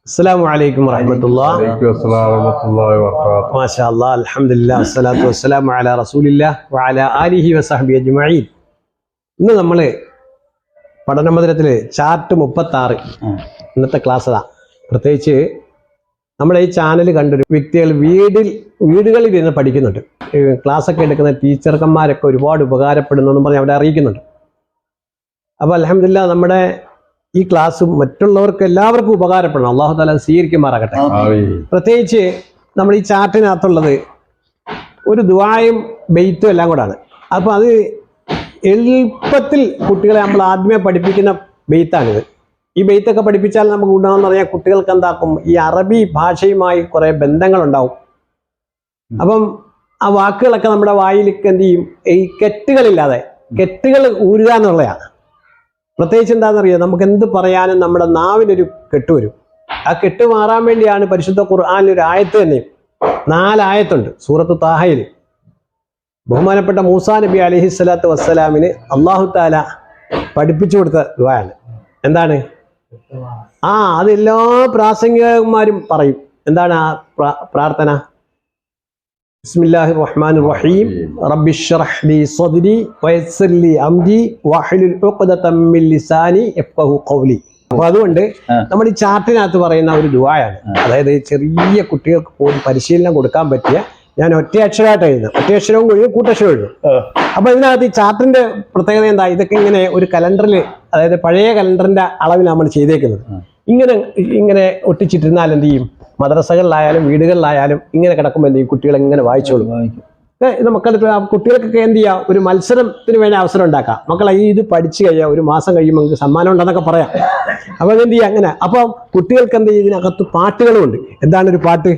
അസ്സലാമു അലൈക്കും വറഹ്മത്തുള്ളാഹി മാഷാ അല്ലാഹ് അൽഹംദുലില്ലാഹ് വസ്സലാത്തു വസ്സലാമു അലാ റസൂലില്ലാഹ് വഅലാ ആലിഹി വസഹ്ബിഹി അജ്മഈൻ. ഇന്ന് നമ്മൾ പഠനമന്ദിരത്തിൽ ചാർട്ട് 36 ഇന്നത്തെ ക്ലാസ് അതാ. പ്രത്യേകിച്ച് നമ്മുടെ ഈ ചാനൽ കണ്ടൊരു വ്യക്തികൾ വീടുകളിൽ ഇരുന്ന് പഠിക്കുന്നുണ്ട്. ക്ലാസ്സൊക്കെ എടുക്കുന്ന ടീച്ചർമാരൊക്കെ ഒരുപാട് ഉപകാരപ്പെടുന്നു എന്ന് പറഞ്ഞ് അവിടെ അറിയിക്കുന്നുണ്ട്. അപ്പോൾ അൽഹംദുലില്ലാഹ് നമ്മുടെ ഈ ക്ലാസ് മറ്റുള്ളവർക്ക് എല്ലാവർക്കും ഉപകാരപ്പെടണം. അല്ലാഹു തആല സ്വീകരിക്കുമാറാകട്ടെ. പ്രത്യേകിച്ച് നമ്മൾ ഈ ചാർട്ടിനകത്തുള്ളത് ഒരു ദുആയും ബെയ്ത്തും എല്ലാം കൂടാണ്. അപ്പോൾ അത് എളുപ്പത്തിൽ കുട്ടികളെ നമ്മൾ ആദ്യമേ പഠിപ്പിക്കുന്ന ബെയ്ത്താണിത്. ഈ ബെയ്ത്തൊക്കെ പഠിപ്പിച്ചാൽ നമുക്ക് ഗുണമെന്ന് പറയാം. കുട്ടികൾക്ക് എന്താക്കും, ഈ അറബി ഭാഷയുമായി കുറേ ബന്ധങ്ങളുണ്ടാവും. അപ്പം ആ വാക്കുകളൊക്കെ നമ്മുടെ വായിലേക്ക് എന്ത് ചെയ്യും, ഈ കെട്ടുകളില്ലാതെ കെട്ടുകൾ ഊരുക എന്നുള്ളതാണ്. പ്രത്യേകിച്ച് എന്താണെന്നറിയാം, നമുക്ക് എന്ത് പറയാനും നമ്മുടെ നാവിനൊരു കെട്ട് വരും. ആ കെട്ട് മാറാൻ വേണ്ടിയാണ് പരിശുദ്ധ ഖുർആനിൽ ഒരു ആയത്ത് തന്നെ, 4 ആയത്തുണ്ട് സൂറത്ത് താഹയിൽ. ബഹുമാനപ്പെട്ട മൂസാ നബി അലൈഹിസ്സലാത്തു വസ്സലാമിന് അല്ലാഹു തആല പഠിപ്പിച്ചു കൊടുത്ത ദുആയാണ്. എന്താണ്? അത് എല്ലാ പ്രാസംഗികന്മാരും പറയും. എന്താണ് ആ പ്രാർത്ഥന? ബിസ്മില്ലാഹിർ റഹ്മാനിർ റഹീം റബ്ബി ഇശ്റഹ് ലി സദ്രി വയസ്സിർ ലി അംരി വഹ്ലുൽ ഉഖ്ദതം മിൻ ലിസാനി യഫ്ഖഹു ഖൗലി. അപ്പോൾ അതുകൊണ്ട് നമ്മൾ ഈ ചാർട്ടിനകത്ത് പറയുന്ന ഒരു ദുആയാണ്. അതായത് ചെറിയ കുട്ടികൾക്ക് പോലും പരിശീലനം കൊടുക്കാൻ പറ്റിയ, ഞാൻ ഒറ്റയക്ഷരമായിട്ട് എഴുതുന്നത്, ഒറ്റയക്ഷരവും കഴിയും കൂട്ടക്ഷരവും എഴുതും. അപ്പോൾ ഇതിനകത്ത് ഈ ചാർട്ടിന്റെ പ്രത്യേകത എന്താ? ഇതൊക്കെ ഇങ്ങനെ ഒരു കലണ്ടറിൽ, അതായത് പഴയ കലണ്ടറിന്റെ അളവിൽ നമ്മൾ ചെയ്തേക്കുന്നത്. ഇങ്ങനെ ഒട്ടിച്ചിട്ടിരുന്നാൽ എന്ത് ചെയ്യും, മദ്രസകളിലായാലും വീടുകളിലായാലും ഇങ്ങനെ കിടക്കുമ്പോൾ എന്ത് ചെയ്യും, കുട്ടികൾ ഇങ്ങനെ വായിച്ചോളും. മക്കളുടെ കുട്ടികൾക്കൊക്കെ എന്ത് ചെയ്യാം, ഒരു മത്സരത്തിന് വേണ്ടി അവസരം ഉണ്ടാക്കാം. മക്കളെ ഇത് പഠിച്ചു കഴിയാം, 1 മാസം കഴിയുമ്പോൾ നമുക്ക് സമ്മാനം ഉണ്ടെന്നൊക്കെ പറയാം. അപ്പോൾ എന്ത് ചെയ്യാം അങ്ങനെ. അപ്പം കുട്ടികൾക്ക് എന്ത് ചെയ്യും, ഇതിനകത്ത് പാട്ടുകളുമുണ്ട്. എന്താണ് ഒരു പാട്ട്?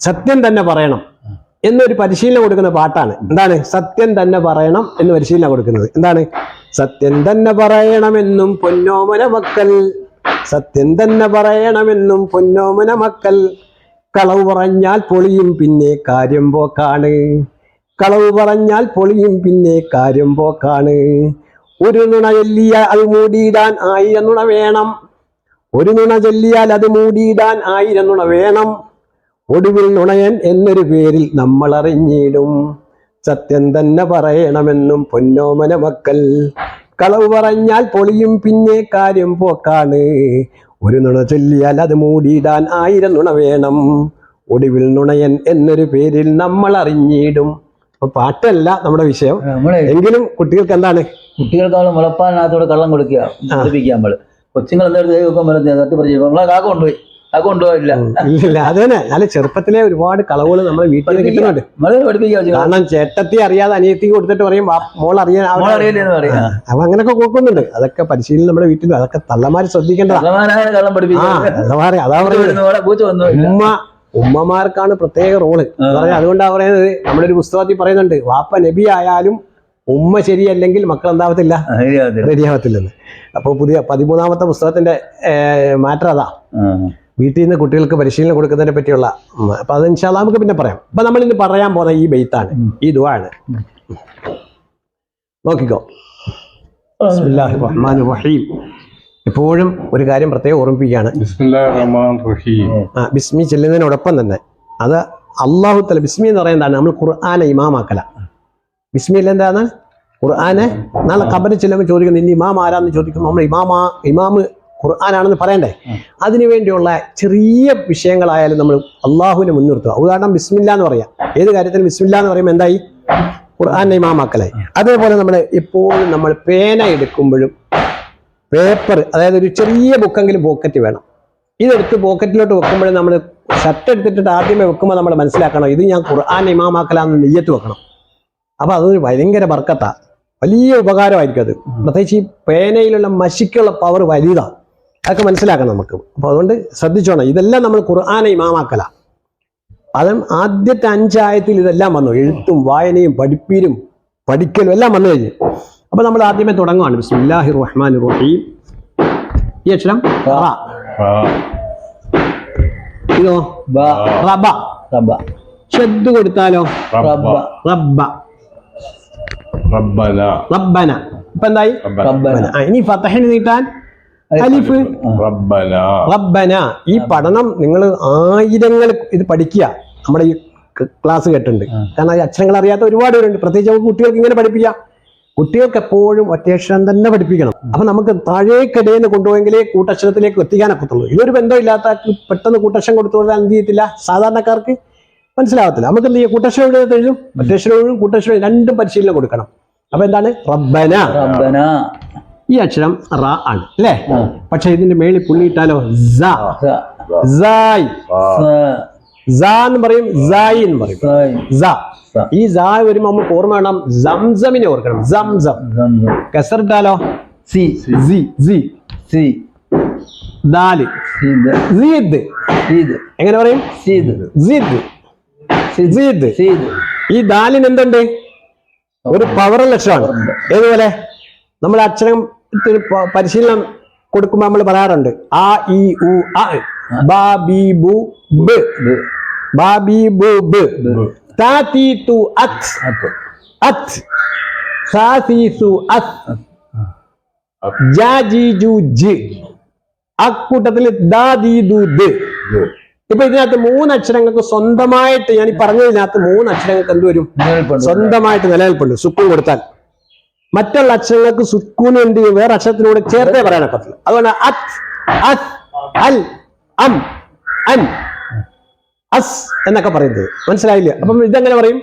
സത്യം തന്നെ പറയണം എന്നൊരു പരിശീലനം കൊടുക്കുന്ന പാട്ടാണ്. എന്താണ്? സത്യം തന്നെ പറയണം എന്ന് പരിശീലനം കൊടുക്കുന്നത്. എന്താണ്? സത്യം തന്നെ പറയണമെന്നും പൊന്നോമന മക്കൾ, സത്യം തന്നെ പറയണമെന്നും പൊന്നോമന മക്കൾ, കളവ് പറഞ്ഞാൽ പൊളിയും പിന്നെ കാര്യം പോക്കാണ്, കളവ് പറഞ്ഞാൽ പൊളിയും പിന്നെ കാര്യം പോക്കാണ്. ഒരു നുണ ചൊല്ലിയാൽ അത് മൂടിയിടാൻ 1000 നുണ വേണം, ഒരു നുണ ചൊല്ലിയാൽ അത് മൂടിയിടാൻ 1000 നുണ വേണം. ഒടുവിൽ നുണയൻ എന്നൊരു പേരിൽ നമ്മൾ അറിഞ്ഞിടും, സത്യം തന്നെ പറയണമെന്നും പൊന്നോമന മക്കൾ, കളവ് പറഞ്ഞാൽ പൊളിയും പിന്നെ കാര്യം പോക്കാണ്. ഒരു നുണ ചൊല്ലിയാൽ അത് മൂടിയിടാൻ 1000 നുണ വേണം. ഒടുവിൽ നുണയൻ എന്നൊരു പേരിൽ നമ്മൾ അറിഞ്ഞിടും. അപ്പൊ പാട്ടല്ല നമ്മുടെ വിഷയം, എങ്കിലും കുട്ടികൾക്ക് എന്താണ്, കുട്ടികൾക്ക് മുളപ്പാലിനകത്തോടെ കള്ളം കൊടുക്കുക, പഠിപ്പിക്കുക. നമ്മള് കൊച്ചുങ്ങൾ എന്താ കാക്ക കൊണ്ടുപോയി, അത് കൊണ്ടുപോയില്ല. ഇല്ല, അത് തന്നെ. നല്ല ചെറുപ്പത്തിലെ ഒരുപാട് കളവുകൾ നമ്മൾ വീട്ടിൽ കിട്ടുന്നുണ്ട്. കാരണം ചേട്ടത്തി അറിയാതെ അനിയത്തിക്ക് കൊടുത്തിട്ട് പറയും മോൾ അറിയാൻ, അപ്പൊ അങ്ങനെയൊക്കെ കൊടുക്കുന്നുണ്ട്. അതൊക്കെ പരിശീലനം നമ്മുടെ വീട്ടിൽ, അതൊക്കെ തള്ളമാര് ശ്രദ്ധിക്കേണ്ടതാണ്. ഉമ്മമാർക്കാണ് പ്രത്യേക റോള്. അതുകൊണ്ടാണ് പറയുന്നത്, നമ്മുടെ ഒരു പുസ്തകത്തിൽ പറയുന്നുണ്ട്, വാപ്പ നബി ആയാലും ഉമ്മ ശരിയല്ലെങ്കിൽ മക്കൾ എന്താവത്തില്ല, റെഡിയാവത്തില്ലെന്ന്. അപ്പോൾ പുതിയ 13ാമത്തെ പുസ്തകത്തിന്റെ മാറ്റർ അതാ, വീട്ടിൽ നിന്ന് കുട്ടികൾക്ക് പരിശീലനം കൊടുക്കുന്നതിനെ പറ്റിയുള്ള. അപ്പൊ അത് ഇൻഷാ അല്ലാഹ് നമുക്ക് പിന്നെ പറയാം. അപ്പൊ നമ്മൾ ഇന്ന് പറയാൻ പോകുന്ന ഈ ബെയ്ത്താണ്, ഈ ദുആണ്. നോക്കിക്കോ. ബിസ്മില്ലാഹിർ റഹ്മാനിർ റഹീം. എപ്പോഴും ഒരു കാര്യം പ്രത്യേകം ഓർമ്മിപ്പിക്കുകയാണ്, ബിസ്മി ചെല്ലുന്നതിനോടൊപ്പം തന്നെ അത് അല്ലാഹു തആല, ബിസ്മി എന്ന് പറയുന്നതാണ് നമ്മൾ ഖുർആനെ ഇമാമാക്കല. ബിസ്മിയിൽ എന്താണ്? ഖുർആനെ നാളെ ഖബറിൽ ചെല്ലുമ്പോൾ ചോദിക്കുന്നത്, ഇന്ന് ഇമാം ആരാന്ന് ചോദിക്കുമ്പോൾ നമ്മൾ ഇമാമ് ഖുർആനാണെന്ന് പറയണ്ടേ. അതിനുവേണ്ടിയുള്ള ചെറിയ വിഷയങ്ങളായാലും നമ്മൾ അള്ളാഹുവിനെ മുൻനിർത്തുക. ഉദാഹരണം ബിസ്മില്ല എന്ന് പറയാം. ഏത് കാര്യത്തിനും ബിസ്മില്ല എന്ന് പറയുമ്പോൾ എന്തായി? ഖുർആനെ ഇമാമാക്കലായി. അതേപോലെ നമ്മൾ എപ്പോഴും നമ്മൾ പേന എടുക്കുമ്പോഴും പേപ്പർ, അതായത് ഒരു ചെറിയ ബുക്കെങ്കിലും പോക്കറ്റ് വേണം. ഇതെടുത്ത് പോക്കറ്റിലോട്ട് വെക്കുമ്പോഴും നമ്മൾ ഷർട്ട് എടുത്തിട്ട് ആദ്യമേ വെക്കുമ്പോൾ നമ്മൾ മനസ്സിലാക്കണം, ഇത് ഞാൻ ഖുർആനെ ഇമാമാക്കലാന്ന് നെയ്യത്ത് വെക്കണം. അപ്പൊ അതൊരു ഭയങ്കര ബർക്കത്താ, വലിയ ഉപകാരമായിരിക്കും അത്. പ്രത്യേകിച്ച് ഈ പേനയിലുള്ള മഷിക്കുള്ള പവർ വലുതാണ്, അതൊക്കെ മനസ്സിലാക്കണം നമുക്ക്. അപ്പൊ അതുകൊണ്ട് ശ്രദ്ധിച്ചോണം. ഇതെല്ലാം നമ്മൾ ഖുർആനെ ഇമാമാക്കല. അതും ആദ്യത്തെ 5 ആയത്തിൽ ഇതെല്ലാം വന്നു. എഴുത്തും വായനയും പഠിപ്പീരും പഠിക്കലും എല്ലാം വന്നു കഴിഞ്ഞു. അപ്പൊ നമ്മൾ ആദ്യമേ തുടങ്ങുവാണ്. ബിസ്മില്ലാഹിർ റഹ്മാനിർ റഹീം. ഈ അക്ഷരം ഇതോ റബ. ഷദ്ദ് കൊടുത്താലോ റബ്ബ. റബ്ബന. ഇപ്പൊ എന്തായി? ഇനി ഫതഹിന് നീട്ടാൻ അലിഫ്. റബ്ബന റബ്ബന. ഈ പഠനം നിങ്ങൾ ആയിരങ്ങൾ ഇത് പഠിക്കുക. നമ്മുടെ ഈ ക്ലാസ് കേട്ടിട്ടുണ്ട്. കാരണം ഈ അക്ഷരങ്ങൾ അറിയാത്ത ഒരുപാട് പേരുണ്ട്. പ്രത്യേകിച്ച് നമുക്ക് കുട്ടികൾക്ക് ഇങ്ങനെ പഠിപ്പിക്കാം. കുട്ടികൾക്ക് എപ്പോഴും ഒറ്റയക്ഷരം തന്നെ പഠിപ്പിക്കണം. അപ്പൊ നമുക്ക് താഴേക്കിടയിൽ കൊണ്ടുപോയെങ്കിലേ കൂട്ടക്ഷരത്തിലേക്ക് എത്തിക്കാനൊക്കത്തുള്ളൂ. ഇതൊരു ബന്ധമില്ലാത്ത പെട്ടെന്ന് കൂട്ടക്ഷരം കൊടുത്തു കൊടുത്താൽ എന്ത് ചെയ്യത്തില്ല, സാധാരണക്കാർക്ക് മനസ്സിലാവത്തില്ല. നമുക്ക് എന്ത് ചെയ്യും, കൂട്ടക്ഷരം എഴുതും, ഒറ്റയക്ഷരവും കൂട്ടക്ഷരവും രണ്ടും പരിശീലനം കൊടുക്കണം. അപ്പൊ എന്താണ് റബ്ബന? റബ്ബന. ഈ അക്ഷരം റ ആണ് അല്ലേ? പക്ഷെ ഇതിന്റെ മേളിൽ പുള്ളിയിട്ടാലോ സ, സായ്, സ എന്ന് പറയും, സായി എന്ന് പറയും. സ. ഈ സ വരുമ്പോ നമുക്ക് ഓർമ്മ വേണം, സംസമിനെ ഓർക്കണം. സംസം. കസറിട്ടാലോ സി, സി, സി, സി. ദാല്, സീദ്. എങ്ങനെ പറയും? സീദ്, സീദ്, സീദ്. ഈ ദാലിന് എന്തുണ്ട്? ഒരു പവർ ലക്ഷമാണ്. ഏതുപോലെ നമ്മൾ അക്ഷരം പരിശീലനം കൊടുക്കുമ്പോൾ നമ്മൾ പറയാറുണ്ട് ആ ഇ ഉ അ, ബ ബി ബു ബ്, ബ ബി ബു ബ്, താ തീ തു അത്, അത്, സാ സീ സു അസ്, ജാ ജി ജു ജി. അക്കൂട്ടത്തിൽ ദാ ദീ ദു ദ്. ഇപ്പൊ ഇതിനകത്ത് 3 അക്ഷരങ്ങൾക്ക് സ്വന്തമായിട്ട്, ഞാൻ ഈ പറഞ്ഞതിനകത്ത് 3 അക്ഷരങ്ങൾക്ക് എന്ത് വരും? സ്വന്തമായിട്ട് നിലനിൽപ്പുണ്ട് സുക്കൂൻ കൊടുത്താൽ. മറ്റുള്ള അക്ഷരങ്ങൾക്ക് സുക്കൂൻ എന്ത് ചെയ്യും? വേറെ അക്ഷരത്തിനോട് ചേർത്തേ പറയാനൊക്കത്തില്ല. അതുകൊണ്ട് അത്, അസ്, അൽ, അം, അൻ, അസ് എന്നൊക്കെ പറയുന്നത് മനസ്സിലായില്ല? അപ്പം ഇതെങ്ങനെ പറയും?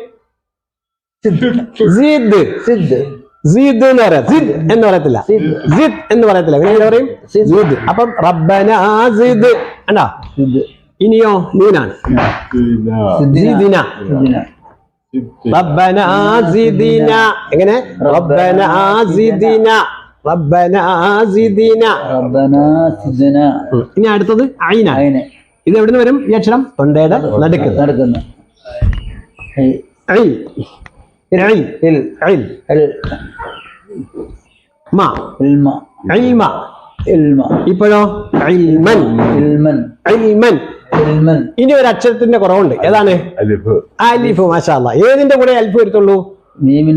സിദ്, സിദ് എന്ന് പറയാം. സിദ് എന്ന് പറയത്തില്ല, സിദ് എന്ന് പറയത്തില്ല. എങ്ങനെ പറയും? സിദ്. അപ്പം റബ്ബന സിദ് അണ്ടാ. ഇനിയോ നൂനാണ്. സിദിന, റബ്ബന സിദിന. എങ്ങനെ? റബ്ബന സിദിന, റബ്ബന സിദിന, റബ്ബന സിദിന. ഇനി അടുത്തത് ഐനാണ്. ഇത് എവിടുന്ന് വരും? ഈ അക്ഷരം തൊണ്ടയുടെ നടുക്ക്. ഇപ്പോഴോ ഇനി ഒരു അക്ഷരത്തിന്റെ കുറവുണ്ട്. ഏതാണ്? അലിഫ്. മാഷാ അല്ലാഹ്. ഏതിന്റെ കൂടെ അലിഫ് വരത്തുള്ളൂ?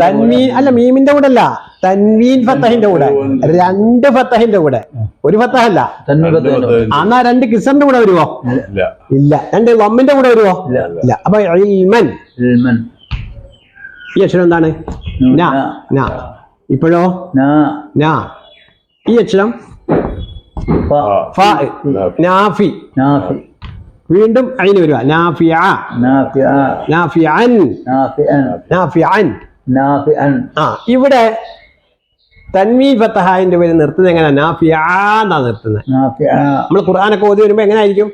തൻവീൻ അല്ല, മീമിന്റെ കൂടെ അല്ല, തൻവീൻ ഫത്തഹിന്റെ കൂടെ. 2 ഫത്തഹിന്റെ കൂടെ. ഒരു ഫത്തഹല്ല. എന്നാ 2 കിസറിന്റെ കൂടെ വരുവോ? ഇല്ല. 2 ലമ്മിന്റെ കൂടെ വരുവോ? ഇല്ല. അപ്പൊ ഇൽമൻ. ഈ അക്ഷരം എന്താണ്? ഇപ്പോഴോ ഈ അക്ഷരം നാഫി. വീണ്ടും അയിന് വരുക. ഇവിടെ തൻവീൻ ഫത്തഹാന്റെ പേര് നിർത്തുന്നത് എങ്ങനെ? നാഫിഅ എന്നാ നിർത്തുന്നത്. നമ്മൾ ഖുർആനൊക്കെ ഓതി വരുമ്പോ എങ്ങനെ ആയിരിക്കും?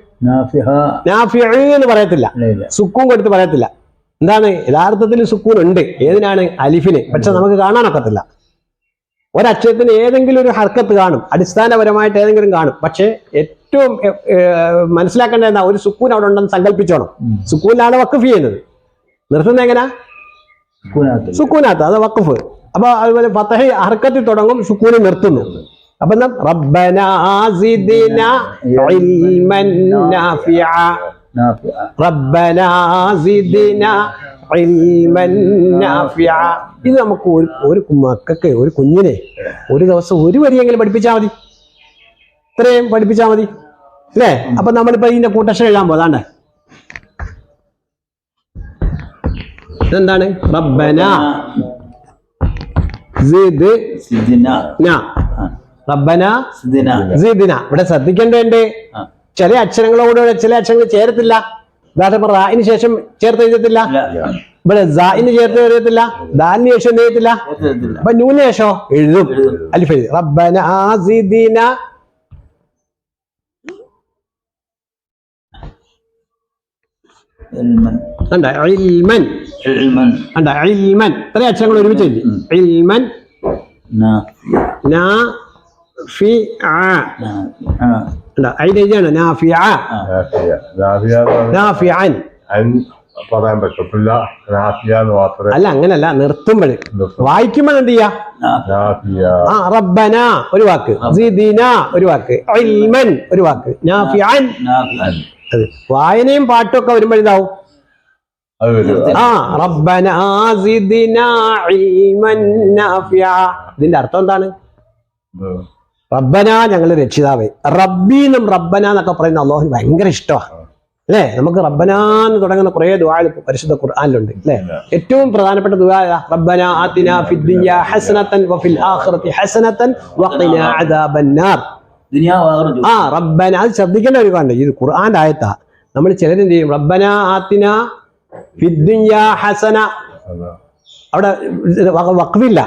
നാഫിഅ എന്ന് പറയത്തില്ല, സുക്കൂൻ കൊടുത്ത് പറയത്തില്ല. എന്താണ്? യഥാർത്ഥത്തിൽ സുക്കൂൻ ഉണ്ട്. ഏതിനാണ്? അലിഫിന്. പക്ഷെ നമുക്ക് കാണാനൊക്കത്തില്ല. ഒരക്ഷരത്തിന് ഏതെങ്കിലും ഒരു ഹർക്കത്ത് കാണും, അടിസ്ഥാനപരമായിട്ട് ഏതെങ്കിലും കാണും. പക്ഷെ ഏറ്റവും മനസ്സിലാക്കേണ്ട എന്താ? ഒരു സുക്കൂൻ അവിടെ ഉണ്ടെന്ന് സങ്കല്പിച്ചോണം. സുക്കൂനാണ് വഖഫ് ചെയ്യുന്നത്. നിർത്തുന്നത് എങ്ങനെ? സുക്കൂനാത്ത്. അത് വഖഫ്. അപ്പൊ അതുപോലെ ഫതഹ് ഹർക്കത്തിൽ തുടങ്ങും, സുക്കൂന് നിർത്തുന്നു. അപ്പൊ എന്താ? റബ്ബന സിദ്ന ഇൽമൻ നാഫിഅ, റബ്ബന സിദ്ന ഇൽമൻ നാഫിഅ. ഇത് നമുക്ക് ഒരു മക്കൾക്ക്, ഒരു കുഞ്ഞിനെ ഒരു ദിവസം ഒരു വരിയെങ്കിലും പഠിപ്പിച്ചാൽ മതി. ഇത്രയും പഠിപ്പിച്ചാൽ മതി അല്ലേ? അപ്പൊ നമ്മളിപ്പോ ഇതിന്റെ കൂട്ടക്ഷരം എഴുതാൻ പോതാണ്ടേ. ഇതെന്താണ്? റബ്ബന റബ്ബന സിദ്ന. ഇവിടെ ശ്രദ്ധിക്കേണ്ടതുണ്ട്, ചില അക്ഷരങ്ങളോട് ചില അക്ഷരങ്ങൾ ചേരത്തില്ല. ഉദാഹരണം റായിന് ശേഷം ചേർത്ത് എഴുതത്തില്ല. ഇവിടെ സായിന് ചേർത്ത് എഴുതത്തില്ല. ദാലിന് ശേഷം എഴുതത്തില്ല. അപ്പൊ നൂന് ശേഷം എഴുതും. അലിഫ് എഴുതി. റബ്ബന സിദ്ന. ഇൽമൻ. ഇത്രയും അക്ഷരങ്ങൾ ഒരുമിച്ച് എഴുതി. ഇൽമൻ അതിനെഴുതിയാണ് നാഫിഅ. നാഫിഅൻ പറയാൻ പറ്റത്തില്ല. അല്ല, അങ്ങനല്ല. നിർത്തുമ്പോൾ വായിക്കുമ്പോൾ എന്ത് ചെയ്യാ? റബ്ബന ഒരു വാക്ക്, സിദ്ന ഒരു വാക്ക്, ഇൽമൻ ഒരു വാക്ക്, നാഫിഅൻ. അത് വായനയും പാട്ടും ഒക്കെ വരുമ്പോഴെന്താവും? റബ്ബന സിദ്ന ഇൽമൻ നാഫിഅ. ഇതിന്റെ അർത്ഥം എന്താണ്? റബ്ബന ഞങ്ങളുടെ രക്ഷിതാവേ. റബ്ബീന്നും റബ്ബന എന്നൊക്കെ പറയുന്ന അള്ളാഹുവിന് ഭയങ്കര ഇഷ്ടമാണ് അല്ലേ. നമുക്ക് റബ്ബന എന്ന് തുടങ്ങുന്ന കുറേ ദുആകൾ പരിശുദ്ധ ഖുർആനിലുണ്ട് അല്ലേ. ഏറ്റവും പ്രധാനപ്പെട്ട ദുആ റബ്ബന ആതിനാ ഫിദ്ദുനിയ ഹസനതൻ വഫിൽ ആഖിറതി ഹസനതൻ വഖിനാ അദാബന്നാർ. റബ്ബന, അത് ശ്രദ്ധിക്കേണ്ട ഒരു കാര്യം, ഇത് ഖുർആന്റെ ആയത്താ. നമ്മൾ ചിലരെന്ത് ചെയ്യും, റബ്ബന ആതിനാ ഫിദ്ദുനിയ ഹസന, അവിടെ വഖഫില്ല,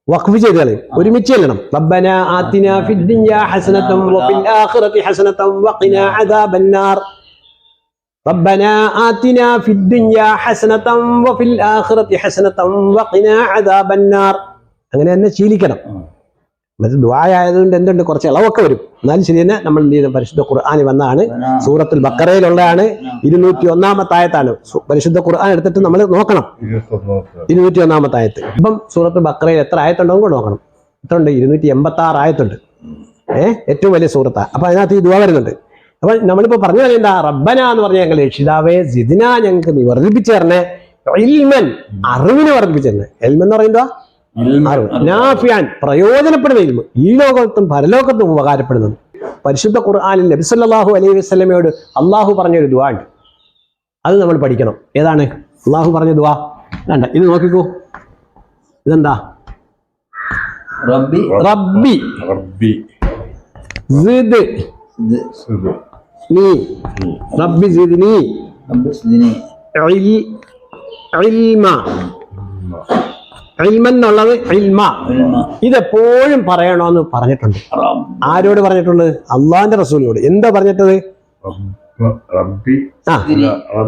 വഖഫ് ചെയ്ത് കളയും, ഒരുമിച്ച് ചെല്ലണം. റബ്ബന ആതിനാ ഫിദ്ദുനിയ ഹസനതൻ വഫിൽ ആഖിറതി ഹസനതൻ വഖിനാ അദാബന്നാർ. റബ്ബന ആതിനാ ഫിദ്ദുനിയ ഹസനതൻ വഫിൽ ആഖിറതി ഹസനതൻ വഖിനാ അദാബന്നാർ. അങ്ങനെ തന്നെ ശീലിക്കണം. മറ്റു ദുആ ആയതുകൊണ്ട് എന്തുണ്ട്, കുറച്ച് ഇളവൊക്കെ വരും, എന്നാലും ശരി തന്നെ നമ്മൾ എന്ത് ചെയ്യുന്നത്, പരിശുദ്ധ ഖുർആനിൽ വന്നതാണ്, സൂറത്തുൽ ബഖറയിലുള്ളതാണ്, 201-ാമത്തെ ആയത്താണ്. പരിശുദ്ധ ഖുർആൻ എടുത്തിട്ട് നമ്മൾ നോക്കണം, 201-ാമത്തെ ആയത്ത്. ഇപ്പം സൂറത്തുൽ ബഖറയിൽ എത്ര ആയത്തുണ്ടോ കൂടെ നോക്കണം. എത്ര ഉണ്ട്? 286 ആയത്തുണ്ട്. ഏറ്റവും വലിയ സൂറത്താണ്. അപ്പൊ അതിനകത്ത് ഈ ദുആ വരുന്നുണ്ട്. അപ്പൊ നമ്മളിപ്പോ പറഞ്ഞു എന്താ, റബ്ബന എന്ന് പറഞ്ഞ ഞങ്ങൾ രക്ഷിതാവേ, സിദ്നാ ഞങ്ങൾക്ക് നീ വർദ്ധിപ്പിച്ചു തരണേ, ഇൽമൻ അറിവിനെ വർദ്ധിപ്പിച്ചു തരണേ. ഇൽമൻ എന്ന് പറയുന്നത് അറിവ്, നാഫിയാൻ പ്രയോജനപ്പെടുന്ന ഇൽമ്, ഈ ലോകത്തും പരലോകത്തും ഉപകാരപ്പെടുന്നത്. പരിശുദ്ധ ഖുർആനിൽ നബി സല്ലല്ലാഹു അലൈഹി വസല്ലമയോട് അള്ളാഹു പറഞ്ഞൊരു ദുആ ഉണ്ട്, അത് നമ്മൾ പഠിക്കണം. ഏതാണ് അള്ളാഹു പറഞ്ഞ ദുആ? വേണ്ട, ഇത് നോക്കിക്കോ, ഇതെന്താ? റബ്ബി റബ്ബി റബ്ബി സിദ് നീ, റബ്ബി സിദ്നി ഇൽമ. ഇൽമൻ എന്നുള്ളത് ഇൽമ, ഇതെപ്പോഴും പറയണമെന്ന് പറഞ്ഞിട്ടുണ്ട്. ആരോട് പറഞ്ഞിട്ടുണ്ട്? അള്ളാഹിന്റെ റസൂലിനോട്. എന്താ പറഞ്ഞിട്ടത്?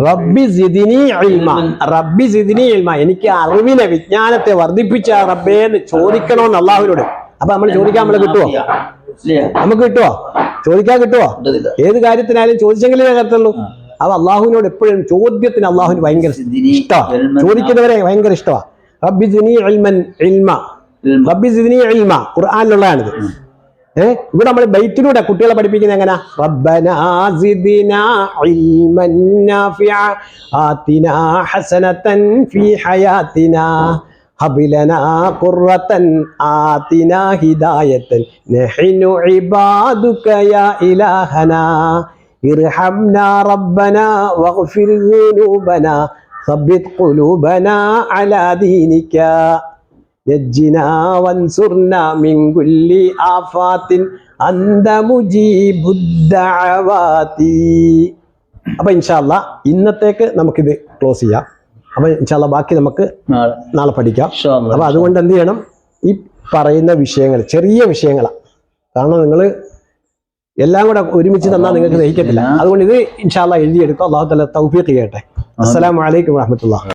റബ്ബി സിദ്നി ഇൽമ, റബ്ബി സിദ്നി ഇൽമ, എനിക്ക് അറിവിനെ വിജ്ഞാനത്തെ വർദ്ധിപ്പിച്ച റബ്ബേ എന്ന് ചോദിക്കണമെന്ന് അള്ളാഹുവിനോട്. അപ്പൊ നമ്മൾ ചോദിക്കാൻ നമ്മളെ കിട്ടുവോ? നമുക്ക് കിട്ടുവോ? ചോദിക്കാൻ കിട്ടുവോ? ഏത് കാര്യത്തിനായാലും ചോദിച്ചെങ്കിലേ കരുത്തുള്ളൂ. അപ്പൊ അള്ളാഹുവിനോട് എപ്പോഴും ചോദ്യത്തിന് അള്ളാഹുവിന് ഭയങ്കര ഇഷ്ടമാണ്, ചോദിക്കുന്നവരെ ഭയങ്കര ഇഷ്ടമാണ്. റബ്ബി സിദ്നി ഇൽമൻ ഇൽമ, റബ്ബി സിദ്നി ഇൽമ ഖുർആനിലുള്ളതാണിത്. ഇവിടെ നമ്മൾ ബൈറ്റിലൂടെ കുട്ടികളെ പഠിപ്പിക്കുന്നത് എങ്ങനെ? റബ്ബനാ സിദ്നാ ഇൽമൻ നാഫിഅ ആതിനാ ഹസനതൻ ഫീ ഹയാതിനാ ഹബിലനാ ഖുർറതൻ ആതിനാ ഹിദായതൻ നഹ്നു ഇബാദുക യാ ഇലാഹനാ ഇർഹംനാ റബ്ബനാ വഗ്ഫിർ ദുനൂബനാ സബ്ബിത് ഖുലൂബനാ അലാ ദീനിക നജ്ജിനാ വൻസുർനാ മിൻ കുല്ലി ആഫാത്തിൻ അന്ത മുജീബുദ് ദഅവാതി. അപ്പൊ ഇൻഷാ അല്ലാഹ് ഇന്നത്തേക്ക് നമുക്കിത് ക്ലോസ് ചെയ്യാം. അപ്പൊ ഇൻഷാ അല്ലാഹ് ബാക്കി നമുക്ക് നാളെ പഠിക്കാം. അപ്പൊ അതുകൊണ്ട് എന്ത് ചെയ്യണം, ഈ പറയുന്ന വിഷയങ്ങൾ ചെറിയ വിഷയങ്ങളാണ്, കാരണം നിങ്ങൾ എല്ലാം കൂടെ ഒരുമിച്ച് തന്നാൽ നിങ്ങൾക്ക് ദഹിക്കത്തില്ല. അതുകൊണ്ട് ഇത് ഇൻഷാ അല്ലാഹ് എഴുതിയെടുക്കുക. അല്ലാഹു തആല തൗഫീഖ് ചെയ്യട്ടെ. അസ്സലാമു അലൈക്കും വറഹ്മത്തുള്ളാഹി.